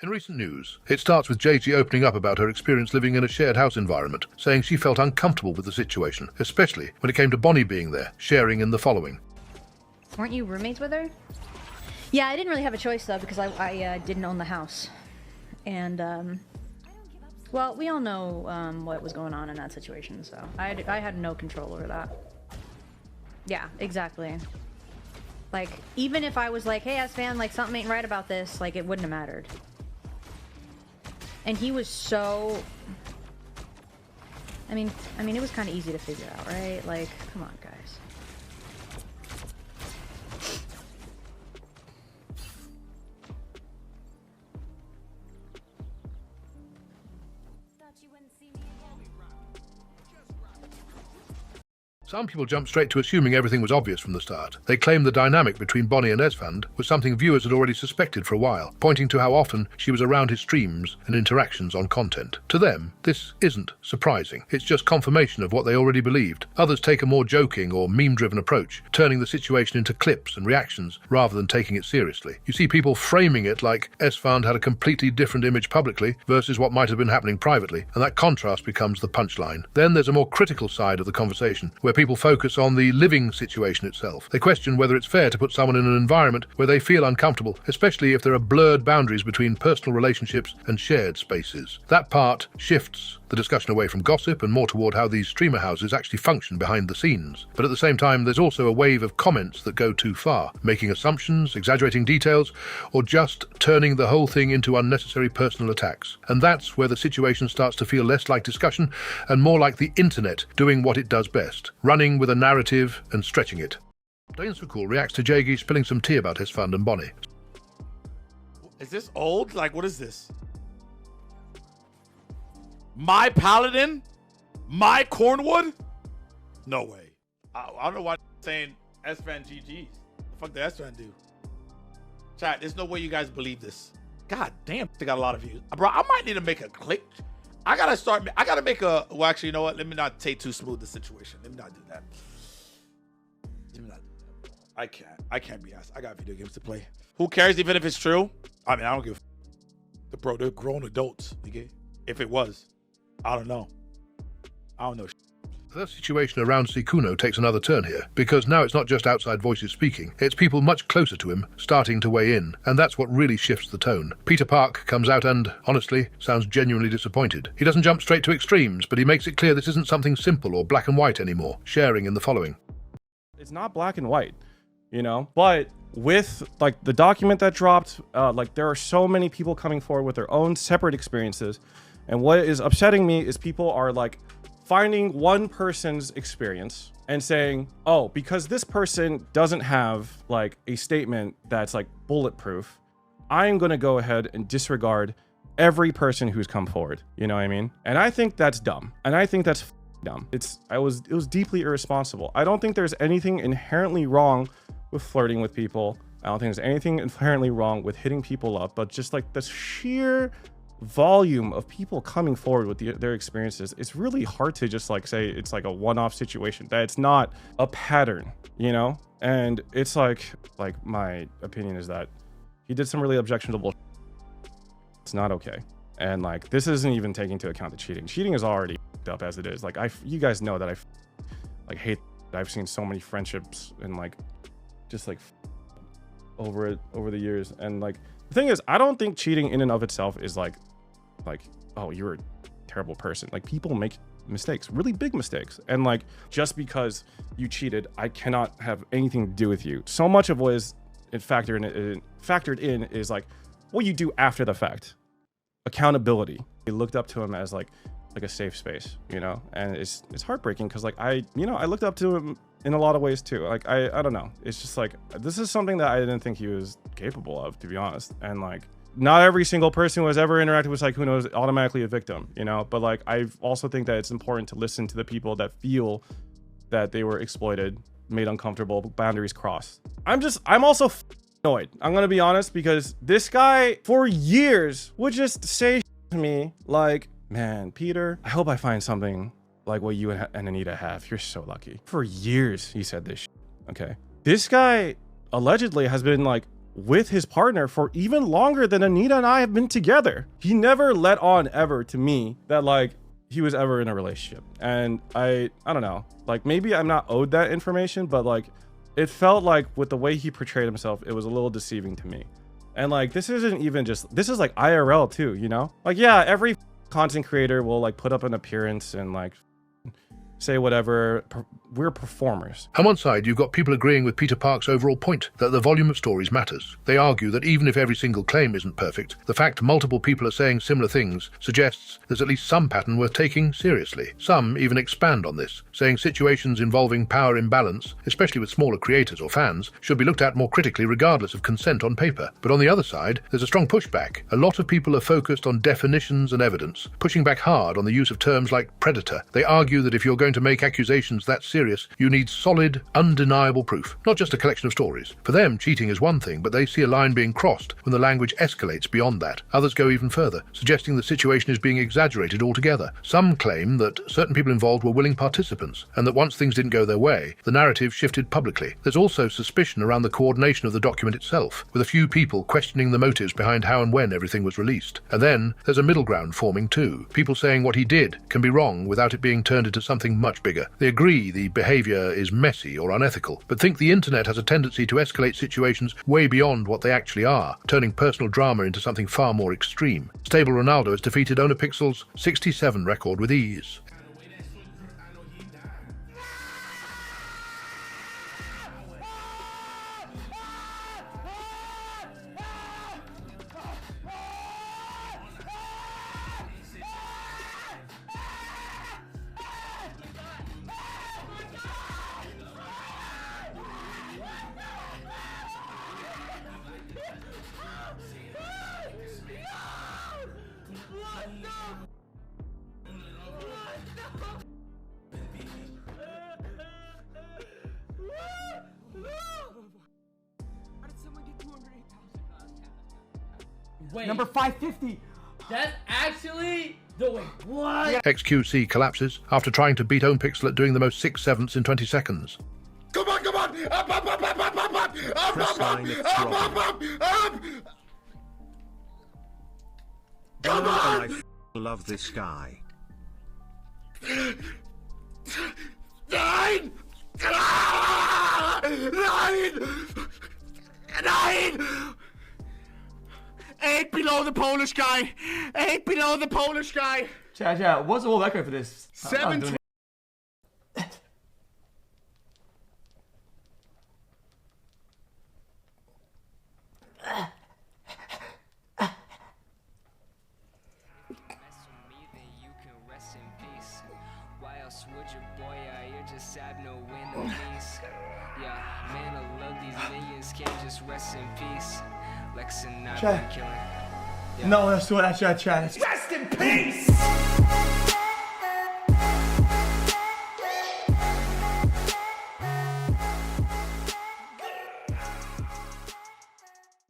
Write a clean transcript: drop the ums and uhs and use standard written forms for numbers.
In recent news, it starts with Jaycgee opening up about her experience living in a shared house environment, saying she felt uncomfortable with the situation, especially when it came to Bonnie being there, sharing in the following. Weren't you roommates with her? Yeah, I didn't really have a choice though, because I didn't own the house. And, well, we all know what was going on in that situation, so I had no control over that. Yeah, exactly. Like, even if I was like, hey, Esfand, like, something ain't right about this, like, it wouldn't have mattered. And he was so... I mean, it was kind of easy to figure out, right? Like, come on, guys. Some people jump straight to assuming everything was obvious from the start. They claim the dynamic between Bonnie and Esfand was something viewers had already suspected for a while, pointing to how often she was around his streams and interactions on content. To them, this isn't surprising. It's just confirmation of what they already believed. Others take a more joking or meme-driven approach, turning the situation into clips and reactions rather than taking it seriously. You see people framing it like Esfand had a completely different image publicly versus what might have been happening privately, and that contrast becomes the punchline. Then there's a more critical side of the conversation, where people focus on the living situation itself. They question whether it's fair to put someone in an environment where they feel uncomfortable, especially if there are blurred boundaries between personal relationships and shared spaces. That part shifts the discussion away from gossip and more toward how these streamer houses actually function behind the scenes. But at the same time, there's also a wave of comments that go too far, making assumptions, exaggerating details, or just turning the whole thing into unnecessary personal attacks. And that's where the situation starts to feel less like discussion and more like the internet doing what it does best, running with a narrative and stretching it. Sykkuno reacts to Jaycgee spilling some tea about Esfand and Bonnie. Is this old? Like, what is this? My Paladin? My Cornwood? No way. I don't know why saying Esfand GG's. The fuck did Esfand do? Chat, there's no way you guys believe this. God damn, they got a lot of views. Bro, I might need to make a click. I gotta make a, well, actually, you know what? Let me not take too smooth the situation. Let me not do that. Let me not do that. I can't be asked. I got video games to play. Who cares even if it's true? I mean, I don't give a bro, they're grown adults. Okay? If it was, I don't know. I don't know. The situation around Sykkuno takes another turn here, because now it's not just outside voices speaking, it's people much closer to him starting to weigh in, and that's what really shifts the tone. Peter Park comes out and, honestly, sounds genuinely disappointed. He doesn't jump straight to extremes, but he makes it clear this isn't something simple or black and white anymore, sharing in the following. It's not black and white, you know, but with like the document that dropped, like there are so many people coming forward with their own separate experiences, and what is upsetting me is people are like finding one person's experience and saying, oh, because this person doesn't have like a statement that's like bulletproof, I'm going to go ahead and disregard every person who's come forward. You know what I mean? And I think that's dumb. And I think that's dumb. It was deeply irresponsible. I don't think there's anything inherently wrong with flirting with people. I don't think there's anything inherently wrong with hitting people up, but just like the sheer volume of people coming forward with their experiences, it's really hard to just like say it's like a one-off situation, that it's not a pattern, you know? And it's like my opinion is that he did some really objectionable. It's not okay. And like, this isn't even taking into account the cheating. Cheating is already up as it is. Like you guys know that I like hate, I've seen so many friendships and like just like over the years. And like, the thing is, I don't think cheating in and of itself is like, oh, you're a terrible person. Like, people make mistakes, really big mistakes. And like, just because you cheated, I cannot have anything to do with you. So much of what is factored in is like what you do after the fact. Accountability. We looked up to him as like a safe space, you know? And it's heartbreaking because like I looked up to him in a lot of ways too. Like, I don't know. It's just like, this is something that I didn't think he was capable of, to be honest. And like, not every single person who has ever interacted with Sykkuno is automatically a victim, you know? But like, I also think that it's important to listen to the people that feel that they were exploited, made uncomfortable, boundaries crossed. I'm also annoyed. I'm gonna be honest, because this guy for years would just say to me like, man, Peter, I hope I find something like what you and Anita have. You're so lucky. For years, he said this shit, okay? This guy allegedly has been like with his partner for even longer than Anita and I have been together. He never let on ever to me that like he was ever in a relationship. And I don't know, like maybe I'm not owed that information, but like it felt like with the way he portrayed himself, it was a little deceiving to me. And like, this isn't even just, this is like IRL too, you know? Like, yeah, every content creator will like put up an appearance and like say whatever. We're performers. On one side, you've got people agreeing with Peter Park's overall point, that the volume of stories matters. They argue that even if every single claim isn't perfect, the fact multiple people are saying similar things suggests there's at least some pattern worth taking seriously. Some even expand on this, saying situations involving power imbalance, especially with smaller creators or fans, should be looked at more critically regardless of consent on paper. But on the other side, there's a strong pushback. A lot of people are focused on definitions and evidence, pushing back hard on the use of terms like predator. They argue that if you're going to make accusations that serious, you need solid, undeniable proof, not just a collection of stories. For them, cheating is one thing, but they see a line being crossed when the language escalates beyond that. Others go even further, suggesting the situation is being exaggerated altogether. Some claim that certain people involved were willing participants, and that once things didn't go their way, the narrative shifted publicly. There's also suspicion around the coordination of the document itself, with a few people questioning the motives behind how and when everything was released. And then there's a middle ground forming too. People saying what he did can be wrong without it being turned into something much bigger. They agree the behavior is messy or unethical, but think the internet has a tendency to escalate situations way beyond what they actually are, turning personal drama into something far more extreme. Stable Ronaldo has defeated Onapixel's 67 record with ease. Wait, Number 550. that's actually the way. What? XQC collapses after trying to beat OwnPixel at doing the most 6/7 in 20 seconds. Come on, come on! Up, up, up, up, up, up, up! Up, Press up, up, line, it's up, up, up, up! Come on! I love this guy. 9! 9! 8 below the Polish guy! 8 below the Polish guy! Chat, what's the world record for this? 7. Rest in peace. Chat. No, that's what I chat. Rest in peace!